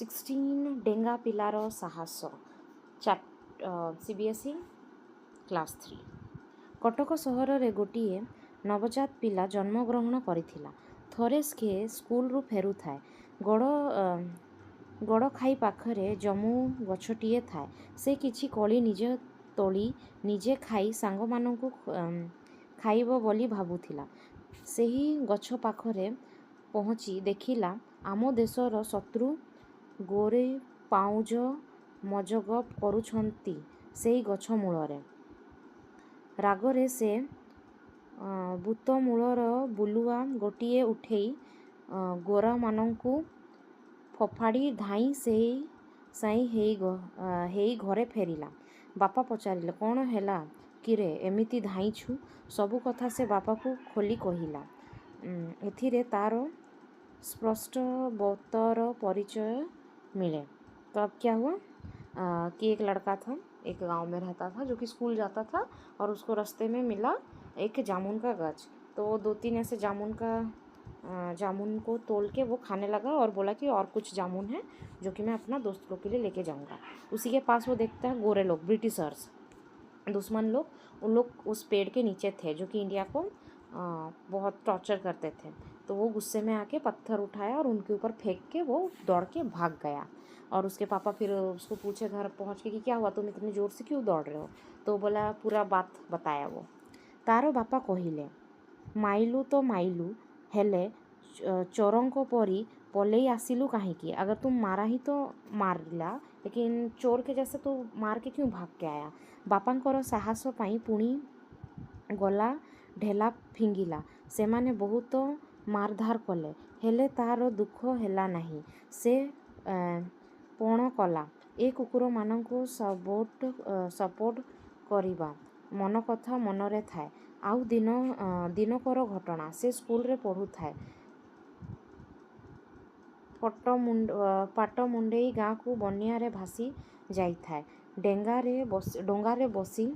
16 ଡେଙ୍ଗା ପିଲାର ସାହସ CBSE କ୍ଲାସ୍ 3। କଟକ ସହରରେ ଗୋଟିଏ ନବଜାତ ପିଲା ଜନ୍ମଗ୍ରହଣ କରିଥିଲା। ଥରେ ସେ ସ୍କୁଲରୁ ଫେରୁଥାଏ। ଗଡ଼ଖାଇ ପାଖରେ ଜାମୁ ଗଛଟିଏ ଥାଏ। ସେ କିଛି କୋଳି ନିଜେ ତୋଳି ନିଜେ ଖାଇ ସାଙ୍ଗମାନଙ୍କୁ ଖାଇବ ବୋଲି ଭାବୁଥିଲା। ସେହି ଗଛ ପାଖରେ ପହଞ୍ଚି ଦେଖିଲା ଆମ ଦେଶର ଶତ୍ରୁ ଗୋରେ ପାଉଁଜ ମଜଗପ କରୁଛନ୍ତି ସେଇ ଗଛ ମୂଳରେ। ରାଗରେ ସେ ବୁତମୂଳର ବୁଲୁଆ ଗୋଟିଏ ଉଠେଇ ଗୋରାମାନଙ୍କୁ ଫୋପାଡ଼ି ଧାଇଁ ସାଇଁ ହେଇ ଘରେ ଫେରିଲା। ବାପା ପଚାରିଲେ, କ'ଣ ହେଲା କିରେ ଏମିତି ଧାଇଁଛୁ? ସବୁ କଥା ସେ ବାପାକୁ ଖୋଲି କହିଲା। ଏଥିରେ ତା'ର स्पष्ट बतर परिचय मिले। तो अब क्या हुआ कि एक लड़का था, एक गांव में रहता था, जो कि स्कूल जाता था और उसको रास्ते में मिला एक जामुन का गाछ। तो वो 2-3 ऐसे जामुन को तोड़ के वो खाने लगा और बोला कि और कुछ जामुन है जो कि मैं अपना दोस्त लोग के लिए लेके जाऊंगा। उसी के पास वो देखता है गोरे लोग, ब्रिटिशर्स, दुश्मन लोग, उन लोग उस पेड़ के नीचे थे जो कि इंडिया को बहुत टॉर्चर करते थे। तो वो गुस्से में आके पत्थर उठाया और उनके ऊपर फेंक के वो दौड़ के भाग गया। और उसके पापा फिर उसको पूछे घर पहुंच के कि क्या हुआ, तुम इतनी ज़ोर से क्यों दौड़ रहे हो? तो बोला, पूरा बात बताया वो। तारो बापा कहिले, माइलु तो माइलु हेले चोरंको परी पलई आसिलु काहीकि? अगर तुम मारा ही तो मारिला, लेकिन चोर के जैसे तो मार के क्यों भाग के आया? बापांकर साहस पाई पुणी गला ढेला फिंगिला। सेमाने बहुत मारधार कले हेले तार दुख हेला नहीं। से पण कला ए कुकुर मानंकु सपोर्ट करिबा मन कथा मनरे थाए। आउ दिनकर घटना, से स्कूल रे पढ़ु थाए। पाटमुंडेई गाँ को बनिया भासी जाई थाए। डंगारे बसी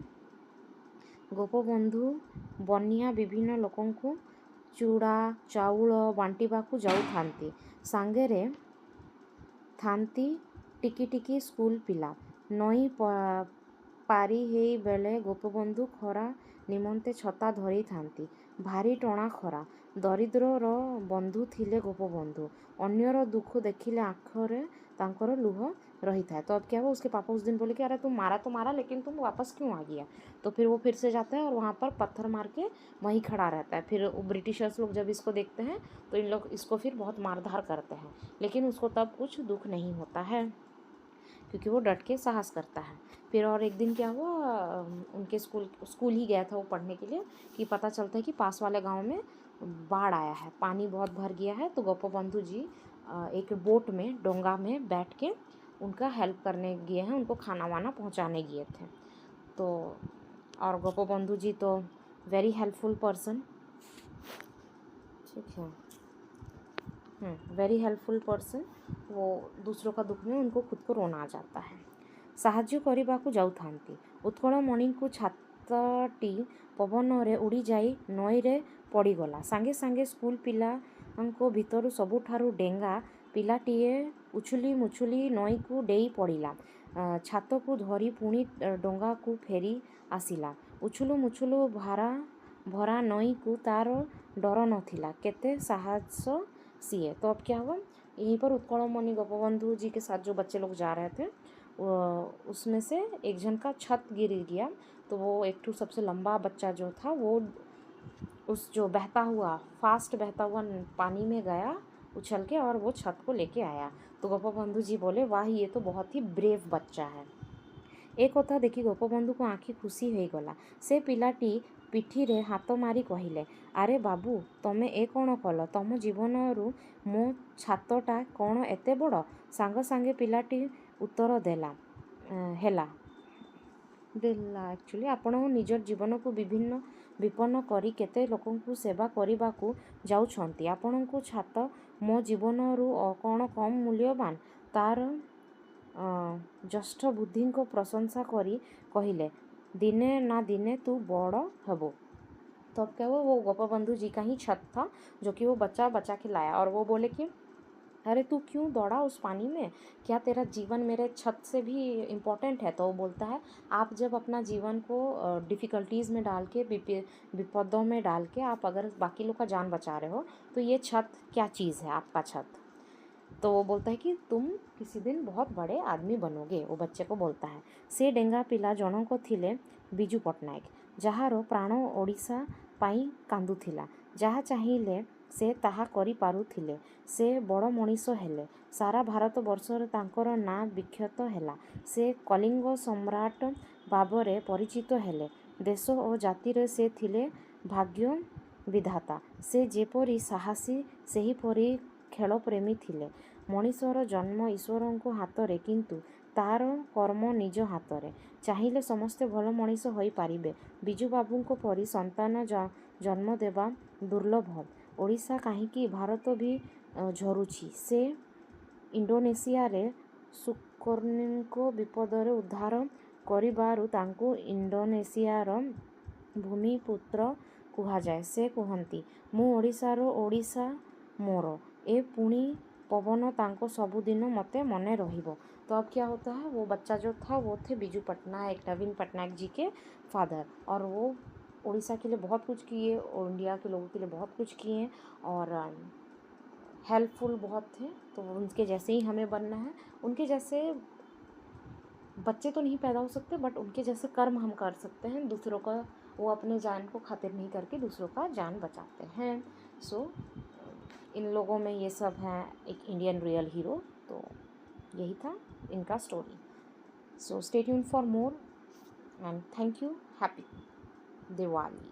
गोपबंधु बनिया विभिन्न लोकंकु चूड़ा चाउल बांटिबाकू जाउथांती। सांगेरे थांती टिकी टिकी स्कूल पिला। नई पारी हेई बेले गोपबंधु खरा निमंते छता धरी थांती। भारी टणा खरा। दरिद्रर बंधु थिले गोपबंधु। अन्यर दुख देखिले आँखरे तांकर लुह रही था। तो अब क्या हुआ, उसके पापा उस दिन बोले कि अरे तुम मारा तो मारा, लेकिन तुम वापस क्यों आ गया? तो फिर वो फिर से जाता है और वहाँ पर पत्थर मार के वहीं खड़ा रहता है। फिर ब्रिटिशर्स लोग जब इसको देखते हैं तो इन लोग इसको फिर बहुत मारधार करते हैं, लेकिन उसको तब कुछ दुख नहीं होता है क्योंकि वो डट के साहस करता है। फिर और एक दिन क्या हुआ, उनके स्कूल ही गया था वो पढ़ने के लिए, कि पता चलता है कि पास वाले गांव में बाढ़ आया है, पानी बहुत भर गया है। तो गोपबंधु जी एक बोट में डोंगा में बैठ के उनका हेल्प करने गए हैं, उनको खाना वाना पहुंचाने गए थे। तो और गोपबंधु जी तो वेरी हेल्पफुल पर्सन, ठीक है, वेरी हेल्पफुल पर्सन। वो दूसरों का दुख में उनको खुद को रोना आ जाता है। साहाଯ୍ୟ କରିବାକୁ ଯାଉଥାନ୍ତି। ଉତ୍କଳମଣିଙ୍କୁ ଛାତଟି ପବନରେ ଉଡ଼ି ଯାଇ ନଈରେ ପଡ଼ିଗଲା। ସାଙ୍ଗେ ସାଙ୍ଗେ ସ୍କୁଲ ପିଲାଙ୍କ ଭିତରୁ ସବୁଠାରୁ ଡେଙ୍ଗା ପିଲାଟିଏ ଉଛୁଲି ମୁଛୁଲି ନଈକୁ ଡେଇଁ ପଡ଼ିଲା। ଛାତକୁ ଧରି ପୁଣି ଡଙ୍ଗାକୁ ଫେରି ଆସିଲା। ଉଛୁଲୁ ମୁଛୁଲୁ ଭରା नई को तार डर नथिला, केते साहस सिए। तो अब क्या हुआ, यहीं पर उत्कलमणि गोपबंधु जी के साथ जो बच्चे लोग जा रहे थे उसमें से एक जन का छत गिर गया। तो वो एक ठो सबसे लंबा बच्चा जो था वो उस जो फास्ट बहता हुआ पानी में गया उछल के और वो छत को लेके आया। तो गोपबंधु जी बोले, वाह ये तो बहुत ही ब्रेव बच्चा है। ए कथा देखी गोपबंधु को आँखि खुशी हो गला। से पिलाटी पिठीरे हाथ मारी कहिले, आरे बाबू तमे ए कौन कल? तम जीवनरू मो छातटा कौन एते बड़? सांगे सांगे पिलाटी उत्तर देला एक्चुअली आपण निजर जीवन को विपन्न करी केते लोकंकु सेवा करिबाकू जाउछंती। आपणकु छात मो जीवनरू कौन कम मूल्यवान? तार ज्येष्ठ बुद्धि को प्रशंसा करी कहिले, दिने ना दिने तू बड़ हबो। तो अब क्या हुआ, वो गोपबंधु जी का ही छत था जो कि वो बच्चा के लाया और वो बोले कि अरे तू क्यों दौड़ा उस पानी में, क्या तेरा जीवन मेरे छत से भी इम्पोर्टेंट है? तो वो बोलता है आप जब अपना जीवन को डिफ़िकल्टीज़ में डाल के, विपदों में डाल के आप अगर बाकी लोग का जान बचा रहे हो, तो ये छत क्या चीज़ है, आपका छत? तो वो बोलता है कि तुम किसी दिन बहुत बड़े आदमी बनोगे, वो बच्चे को बोलता है। से डेंगा पिला जनक थिले बिजू पट्टनायक, ଯାହାର ପ୍ରାଣ ଓଡ଼ିଶା ପାଇଁ କାନ୍ଦୁଥିଲା। ଯାହା ଚାହିଁଲେ ସେ ତାହା କରିପାରୁଥିଲେ। ସେ ବଡ଼ ମଣିଷ ହେଲେ। ସାରା ଭାରତବର୍ଷରେ ତାଙ୍କର ନାଁ ବିଖ୍ୟାତ ହେଲା। ସେ କଳିଙ୍ଗ ସମ୍ରାଟ ଭାବରେ ପରିଚିତ ହେଲେ। ଦେଶ ଓ ଜାତିରେ ସେ ଥିଲେ ଭାଗ୍ୟ ବିଧାତା। ସେ ଯେପରି ସାହସୀ ସେହିପରି ଖେଳପ୍ରେମୀ ଥିଲେ। ମଣିଷର ଜନ୍ମ ଈଶ୍ୱରଙ୍କ ହାତରେ, କିନ୍ତୁ ତା'ର କର୍ମ ନିଜ ହାତରେ। ଚାହିଁଲେ ସମସ୍ତେ ଭଲ ମଣିଷ ହୋଇପାରିବେ। ବିଜୁବାବୁଙ୍କ ପରି ସନ୍ତାନ ଜନ୍ମ ଦେବା ଦୁର୍ଲଭ। ଓଡ଼ିଶା କାହିଁକି ଭାରତ ବି ଝରୁଛି। ସେ ଇଣ୍ଡୋନେସିଆରେ ସୁକର୍ଣ୍ଣିଙ୍କ ବିପଦରେ ଉଦ୍ଧାର କରିବାରୁ ତାଙ୍କୁ ଇଣ୍ଡୋନେସିଆର ଭୂମିପୁତ୍ର କୁହାଯାଏ। ସେ କୁହନ୍ତି ମୁଁ ଓଡ଼ିଶାର, ଓଡ଼ିଶା ମୋର। ଏ ପୁଣି पवन तांको सबुदिन मते मने रहिबो। तो अब क्या होता है, वो बच्चा जो था वो थे बिजू पटनायक, नवीन पटनायक जी के फादर, और वो उड़ीसा के लिए बहुत कुछ किए और इंडिया के लोगों के लिए बहुत कुछ किए और हेल्पफुल बहुत थे। तो उनके जैसे ही हमें बनना है। उनके जैसे बच्चे तो नहीं पैदा हो सकते, बट उनके जैसे कर्म हम कर सकते हैं। दूसरों का, वो अपने जान को खातिर नहीं करके दूसरों का जान बचाते हैं। सो इन लोगों में ये सब हैं, एक इंडियन रियल हीरो। तो यही था इनका story. So stay tuned for more and thank you. Happy Diwali.